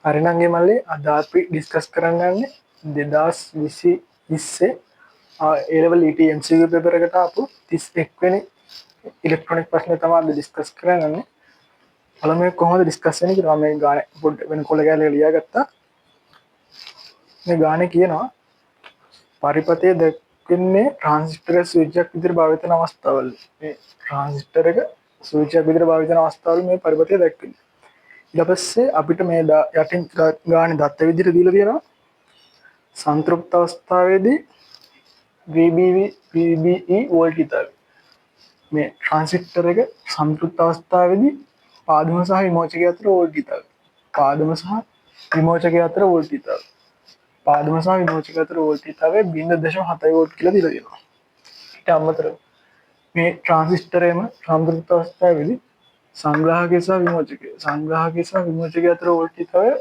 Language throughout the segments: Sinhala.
හරිනංගේ මල්ලි අද අපි ඩිස්කස් කරන්න යන්නේ 2020 A-level ET MCQ පේපර් එකට ආපු 31 වෙනි ඉලෙක්ට්‍රොනික ප්‍රශ්නේ තමයි අද ඩිස්කස් කරන්නේ. පළමුවෙන් කොහොමද ඩිස්කස් වෙන්නේ කියලා මම මේ ගානේ පොඩ්ඩක් වෙන කොළ ගැලේ ලියාගත්තා. මේ ගානේ කියනවා පරිපථයේ දක්වන්නේ ට්‍රාන්සිස්ටර් ස්විච් එකක් විදිහට භාවිත කරන අවස්ථාවල. මේ ට්‍රාන්සිස්ටර් එක ස්විච් එකක් විදිහට භාවිත කරන අවස්ථාවල මේ පරිපථයේ දක්වන්නේ. ඊට පස්සේ අපිට මේ යටින් ගානේ දත්ත විදිහට දීලා තියෙනවා සංතෘප්ත අවස්ථාවේදී VBE වෝල්ටීයතාවය. මේ ට්‍රාන්සිස්ටර් එක සංතෘප්ත අවස්ථාවේදී පාදම සහ විමෝචකය අතර වෝල්ටීයතාවය. පාදම සහ විමෝචකය අතර වෝල්ටීයතාවය. පාදම සහ විමෝචකය අතර වෝල්ටීයතාවය 0.7 වෝල්ට් කියලා දීලා තියෙනවා. ඊට අමතරව මේ ට්‍රාන්සිස්ටරේම සංතෘප්ත අවස්ථාවේදී සංග්‍රාහකය සහ විමෝචකය අතර වෝල්ටීයතාවය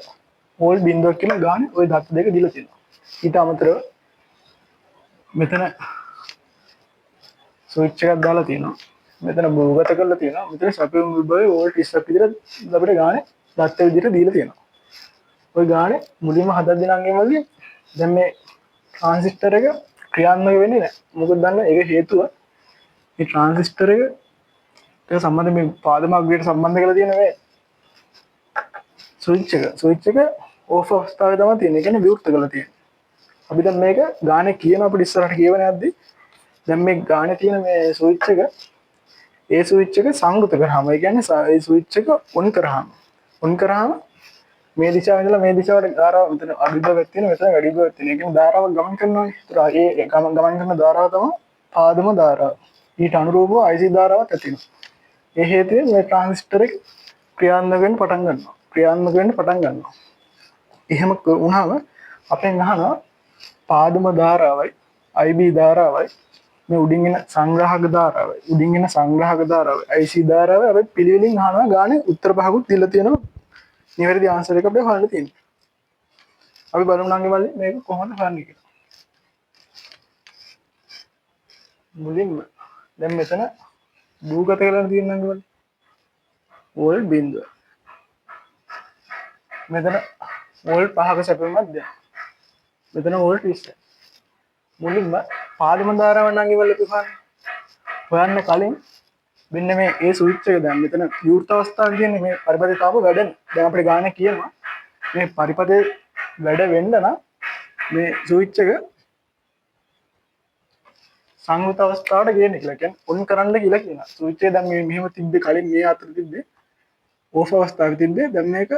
වෝල්ට් 0 කියලා ගානේ ওই දත්ත දෙක දීලා තියෙනවා. ඊට අමතරව මෙතන ස්විච් එකක් දාලා තියෙනවා. මෙතන භූගත කරලා තියෙනවා. මෙතන සැපයුම් විභවය වෝල්ට් 20ක් විදිහට අපිට ගානේ දත්ත විදිහට දීලා තියෙනවා. ওই ගානේ මුලින්ම හදලා දෙනංගෙම වගේ දැන් මේ ට්‍රාන්සිස්ටර් එක ක්‍රියාත්මක වෙන්නේ නැහැ. මොකද දන්න ඒක හේතුව මේ ට්‍රාන්සිස්ටර් එක සම්බන්ධ මේ පාදම අග්‍රයට සම්බන්ධ කරලා තියෙන මේ ස්විච් එක ඕෆ් අවස්ථාවේ තමයි තියෙන්නේ. ඒ කියන්නේ විවෘත කරලා තියෙන්නේ. අපි දැන් මේක ගානේ කියන අපිට ඉස්සරහට කියවන යද්දි දැන් මේ ගානේ තියෙන මේ ස්විච් එක ඒ ස්විච් එක සංගත කරාම ඒ කියන්නේ ඒ ස්විච් එක ඔන් කරාම මේ දිශාව ඉඳලා මේ දිශාවට ධාරාව මෙතන අභිභවයක් තියෙන මෙතන වැඩිභවයක් තියෙන. ඒ කියන්නේ ධාරාවක් ගමන් කරනවා. ඒතර ඒ ගමන් කරන ධාරාව තමයි පාදම ධාරාව. ඊට අනුරූපව IC ධාරාවක් ඇති වෙනවා. ඒ හේතුවෙන් මේ ට්‍රාන්සිස්ටර් එක ක්‍රියාත්මක වෙන්න පටන් ගන්නවා. එහෙම වුණාම අපෙන් අහනවා පාදම ධාරාවයි IB ධාරාවයි මේ උඩින් එන සංග්‍රාහක ධාරාවයි IC ධාරාවයි අපි පිළිවෙලින් අහනවා ගානේ උත්තර පහකුත් දීලා තියෙනවා. නිවැරදි ආන්සර් එක අපිට හොයන්න තියෙනවා. අපි බලමු නංගි මල්ලි මේක කොහොමද හොයන්නේ කියලා. මුලින්ම දැන් මෙතන භූගත කරලා තියෙන නංගි මල්ලි වෝල්ට් බිඳුව. මෙතන වෝල්ට් 5ක සැපයුමක් දෙනවා. මෙතන වෝල්ට් 20. මුලින්ම පාදම ධාරාව නංගි මල්ලි හොයන්න කලින් මෙන්න මේ ඒ ස්විච් එක දැන් මෙතන විවෘත අවස්ථාවේ තියෙන්නේ මේ පරිපථය තාම වැඩන. දැන් අපිට ගානේ කියනවා මේ පරිපථය වැඩ වෙන්න නම් මේ ස්විච් එක සංවෘත අවස්ථාවට ගේන්න කියලා. කියන්නේ ඔන් කරන්න කියලා කියනවා. ස්විච් එක දැන් මේ මෙහෙම තිබ්බේ කලින් මේ අතර තිබ්බේ ඕෆ් අවස්ථාවේ තිබ්බේ. දැන් මේක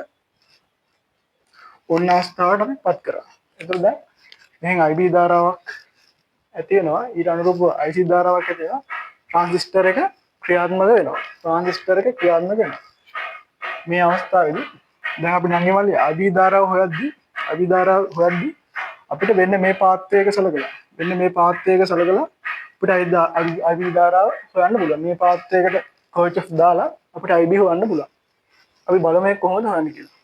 ඔන් අවස්ථාවට අපි පත් කරා. එතකොට දැන් මෙහෙන් IB ධාරාවක් ඇති වෙනවා. ඊට අනුරූපව IC ධාරාවක් ඇති වෙනවා. ට්‍රාන්සිස්ටර් එක ක්‍රියාත්මක වෙනවා. මේ අවස්ථාවේදී දැන් අපි නංගි මල්ලි IB ධාරාව හොයද්දී අපිට වෙන්න මේ පාත්වයක සලකලා අපිට IB ධාරාව හොයන්න පුළුවන්. මේ පාත්වයකට කර්චොෆ් දාලා අපිට IB හොයන්න පුළුවන්. අපි බලමු මේක කොහොමද හොයන්නේ කියලා.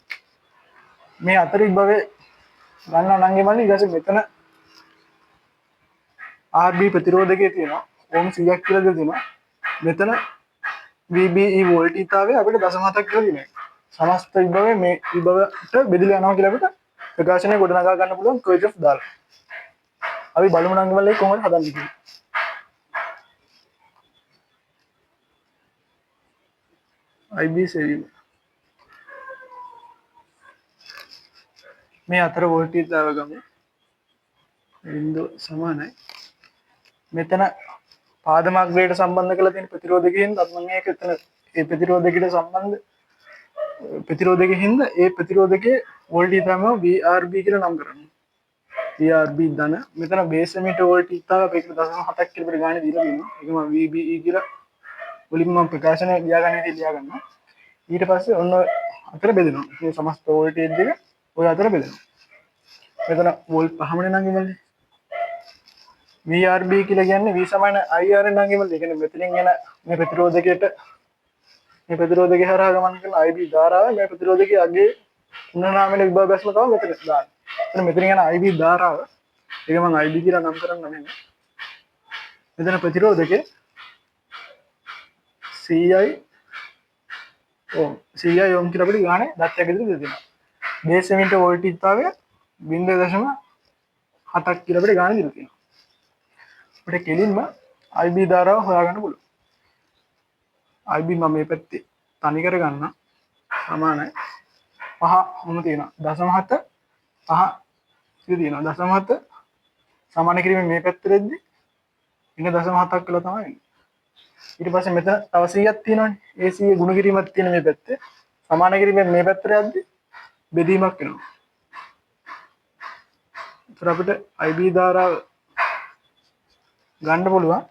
මේ අතරින් භවයේ ගන්නවා නංගි මල්ලි ඊට පස්සේ මෙතන RB ප්‍රතිරෝධකයේ තියෙනවා ඕම් 100ක් කියලා දෙලා තියෙනවා. මෙතන VBE වෝල්ටීයතාවය අපිට 0.7ක් කියලා දෙනවා. සමස්ත විභවය මේ විභවයට බෙදලා යනවා කියලා අපිට ප්‍රකාශනය ගොඩනගා ගන්න පුළුවන් කර්චොෆ් දාලා. අපි බලමු නංගි මල්ලි කොහොමද හදන්නේ කියලා. IB සෙවීම මේ අතර වෝල්ටීයතාවය ගමු. බිඳුව සමානයි. මෙතන පාදමාග්‍රයට සම්බන්ධ කරලා තියෙන ප්‍රතිරෝධකයෙන් මම මේක එතන ඒ ප්‍රතිරෝධකයට සම්බන්ධ ප්‍රතිරෝධකයෙන් හින්දා ඒ ප්‍රතිරෝධකයේ වෝල්ටීයතාවම VRB කියලා නම් කරනවා. VRB ධන මෙතන බේස් එමිටර් වෝල්ටීයතාව අපේ 1.7ක් කියලා ගානේ දීලා තියෙනවා. ඒක මම VBE කියලා මුලින්ම මම ප්‍රකාශනය ලියා ගන්නවා. ඊට පස්සේ ඔන්න අතර බෙදෙනවා. මේ සමස්ත වෝල්ටේජ් එක ඔය අතර බෙදෙනවා. මෙතන වෝල්ට් 5ම නංගි මල්ලි. VRB කියලා කියන්නේ V සමාන IR නංගි මල්ලි. ඒ කියන්නේ මෙතනින් එන මේ ප්‍රතිරෝධකය හරහා ගමන් කරන IB ධාරාව මේ ප්‍රතිරෝධකයේ අගේ පුනරාමන විභව බැස්ම තමයි මෙතන දාන්නේ. එතන මෙතන යන IB ධාරාව ඒක මම IB කියලා නම් කරන්න නැහැ. මෙතන ප්‍රතිරෝධකයේ CI ඕම් කියලා අපිට ගානේ දත්තයක් විදිහට දෙනවා. බේස් එමිටර් වෝල්ටේජ්තාවය 0.7ක් කියලා අපිට ගාන දීලා තියෙනවා. අපිට කෙලින්ම IB ධාරාව හොයාගන්න පුළුවන්. IB මම මේ පැත්තේ තනි කර ගන්න සමානයි 5 මොන තියෙනවා 0.7 5 ඉතින් තියෙනවා 0.7 සමාන කිරීමෙන් මේ පැත්තට එද්දි ඉන්න 0.7ක් කියලා තමයි එන්නේ. ඊට පස්සේ මෙතන තව 100ක් තියෙනවානේ. ඒ 100 ගුණ කිරීමක් තියෙන මේ පැත්තේ. සමාන කිරීමෙන් මේ පැත්තට යද්දි බෙදීමක් වෙනවා. ඒතර අපිට IB ධාරාව ගන්න පුළුවන්.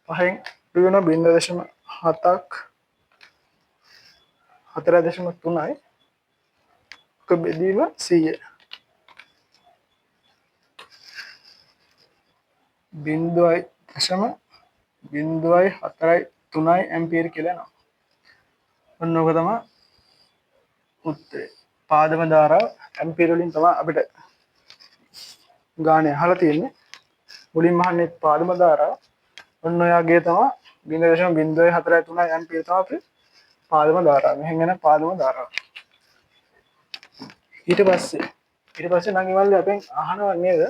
පහෙන් වෙන 0.7ක් 4.3යි ක බෙදීම 100 0.4 ඇම්පියර් කියලා එනවා. ඔන්න ඔක තමයි උත්තරේ. පාදම ධාරාව ඇම්පියර් වලින් තමයි අපිට ගානේ අහලා තියෙන්නේ. මුලින්ම අහන්නේ පාදම ධාරාව. ඔන්න ඔයගේ තමයි 0.4 ඇම්පියර් තමයි අපේ පාදම ධාරාව. මෙහෙන් එන පාදම ධාරාව. ඊට පස්සේ නම් ඉවල්ලි අපෙන් අහනවා නේද?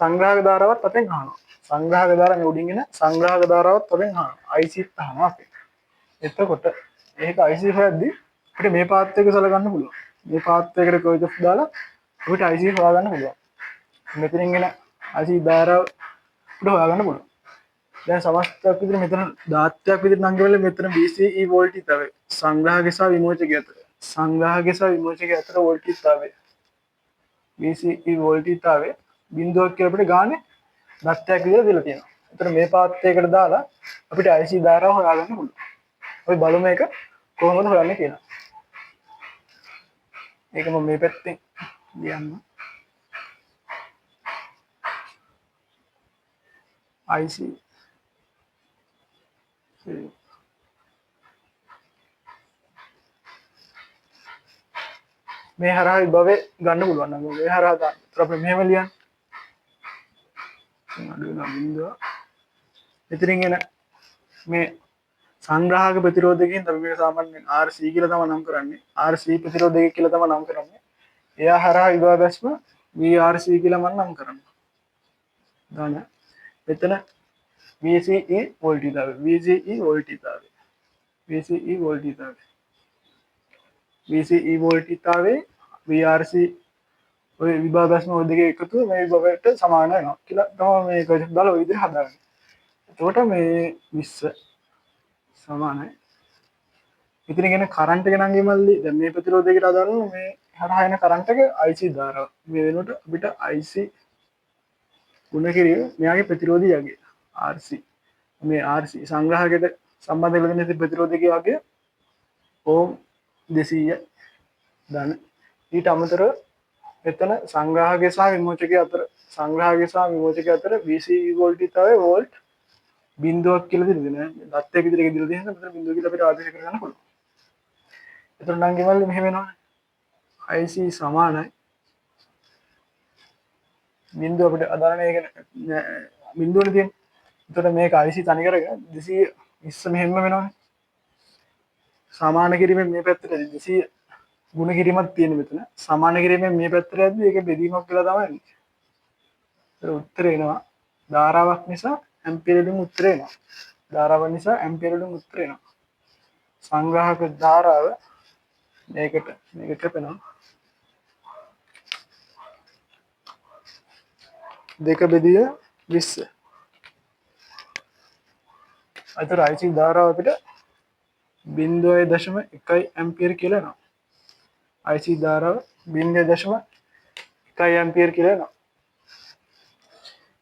සංග්‍රහක ධාරාවත් අපෙන් අහනවා. සංග්‍රහක ධාරාව මේ උඩින් එන සංග්‍රහක ධාරාවත් අපෙන් අහනවා. IC අහනවා අපෙන්. එතකොට ඒක IC හොයද්දි අපිට මේ පාත් එක සලකන්න පුළුවන්. මේ පාත් එකට කොයිදස් දාලා අපිට IC හොයාගන්න පුළුවන්. මෙතනින් එන IC ධාරාව අපිට හොයාගන්න පුළුවන්. දැන් සමස්තයක් විදිහට මෙතන දාත්‍යයක් විදිහට නම් ගවල මෙතන BCE වෝල්ටේජ්තාවය සංග්‍රහක සහ විමෝචක අතර සංග්‍රහක සහ විමෝචක අතර වෝල්ටේජ්තාවය BCE වෝල්ටේජ්තාවය බිඳුවක් කියලා අපිට ගානේ දාත්‍යයක් විදිහට දීලා තියෙනවා. ඒතර මේ පාත් එකකට දාලා අපිට IC ධාරාව හොයාගන්න පුළුවන්. අපි බලමු මේක කොහොමද හොයන්නේ කියලා. ඒක මම මේ පැත්තෙන් ලියන්න. IC මේ හරහා විභවය ගන්න පුළුවන් නම් මේ හරහා ගන්න. ඒතර අපි මෙහෙම ලියන්න. අඩුවෙනවා බිඳුව. මෙතනින් එන මේ සංග්‍රහක ප්‍රතිරෝධකයෙන් අපි මේක සාමාන්‍යයෙන් RC කියලා තමයි නම් කරන්නේ. RC ප්‍රතිරෝධකය කියලා තමයි නම් කරන්නේ. එයා හරහා විභව බැස්ම VRC කියලා මම නම් කරනවා. දාන මෙතන VCE වෝල්ටේජ්තාවය VCE වෝල්ටේජ්තාවය VCE වෝල්ටේජ්තාවය VCE වෝල්ටේජ්තාවේ VRC ඔය විභව බැස්ම ඔය දෙකේ එකතුව මේ විභවයට සමාන වෙනවා කියලා තමයි මේක දාලා ඔය විදිහට හදාගන්නේ. එතකොට මේ 20 සමානයි. ඉතින් කියන කරන්ට් එක නම් ගෙමල්ලි දැන් මේ ප්‍රතිරෝධයකට අදාළව මේ හරහා එන කරන්ට් එක IC ධාරාව. මේ වෙනකොට අපිට IC ගුණ කිරීම මෙයාගේ ප්‍රතිරෝධය යගේ RC මේ RC සංග්‍රහකයට සම්බන්ධ වෙලා තියෙන ප්‍රතිරෝධකයේ වගේ ඕම් 200 දාන. ඊට අමතරව මෙතන සංග්‍රහකයේ සහ විමෝචකයේ අතර VCE වෝල්ටේජ්තාවය වෝල්ට් බිඳුවක් කියලා දෙන්නේ නෑ. දත්තයක් විදිහට දීලා තියෙනවා. මෙතන බිඳුව කියලා අපිට ආදේශ කරගන්න පුළුවන්. එතන නම් ගෙවල් මෙහෙම වෙනවනේ. IC සමානයි බිඳුව අපිට අදාළ මේක බිඳුවනේ තියෙන්නේ. එතකොට මේක IC තනි කරගෙන 220 මෙහෙම වෙනවනේ. සමාන කිරීමෙන් මේ පැත්තට 200 ගුණ කිරීමක් තියෙන මෙතන. සමාන කිරීමෙන් මේ පැත්තට යද්දි ඒක බෙදීමක් කියලා තමයි එන්නේ. ඒතර උත්තරේ එනවා ධාරාවක් නිසා ඇම්පියර වලින් උත්තරේ එනවා. ධාරාව නිසා ඇම්පියර වලින් උත්තරේ එනවා. සංග්‍රහක ධාරාව මේකට කැපෙනවා. 2/20. අතර IC ධාරාව අපිට 0.1 ඇම්පියර කියලා එනවා. IC ධාරාව 0.1 ඇම්පියර කියලා එනවා.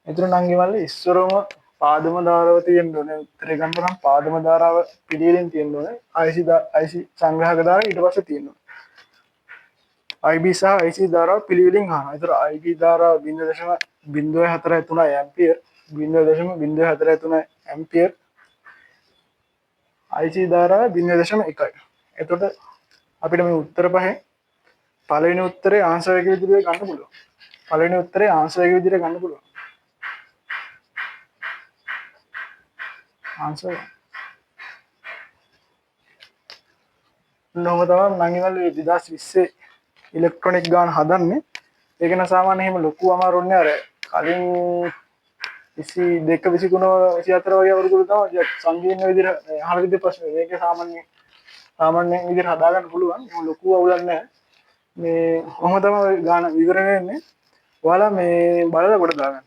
එතන නම් ගෙවල්ලි ඉස්සරම පාදම ධාරාව තියෙන්න ඕනේ. උත්තරේ ගන්න නම් පාදම ධාරාව පිළිවෙලින් තියෙන්න ඕනේ. IC සංග්‍රහක ධාරාව ඊට පස්සේ තියෙන්න ඕනේ. IB සහ IC ධාරාව පිළිවෙලින් අහනවා. ඒතර IB ධාරාව 0.043 ඇම්පියර් 0.043 ඇම්පියර් IC ධාරාව 0.1. එතකොට අපිට මේ උත්තර පහෙන් පළවෙනි උත්තරේ ආන්සර් එක විදිහට ගන්න පුළුවන්. පළවෙනි උත්තරේ ආන්සර් එක විදිහට ගන්න පුළුවන්. ආන්සර් නොම තම නංගිවල 2020 ඉලෙක්ට්‍රොනික් ගාන හදන්නේ. ඒක න සාමාන්‍ය එහෙම ලොකු අමාරුන්නේ අර කලින් 22 23 24 වගේ අවුරුදු තමයි සංකීර්ණ විදිහට අහන විදිහ ප්‍රශ්න. මේක සාමාන්‍ය විදිහට හදා ගන්න පුළුවන්. ඒක ලොකු අවුලක් නැහැ. මේ කොහොම තමයි ගාන විවරණය වෙන්නේ. ඔයාලා මේ බලලා කොට දාගන්න.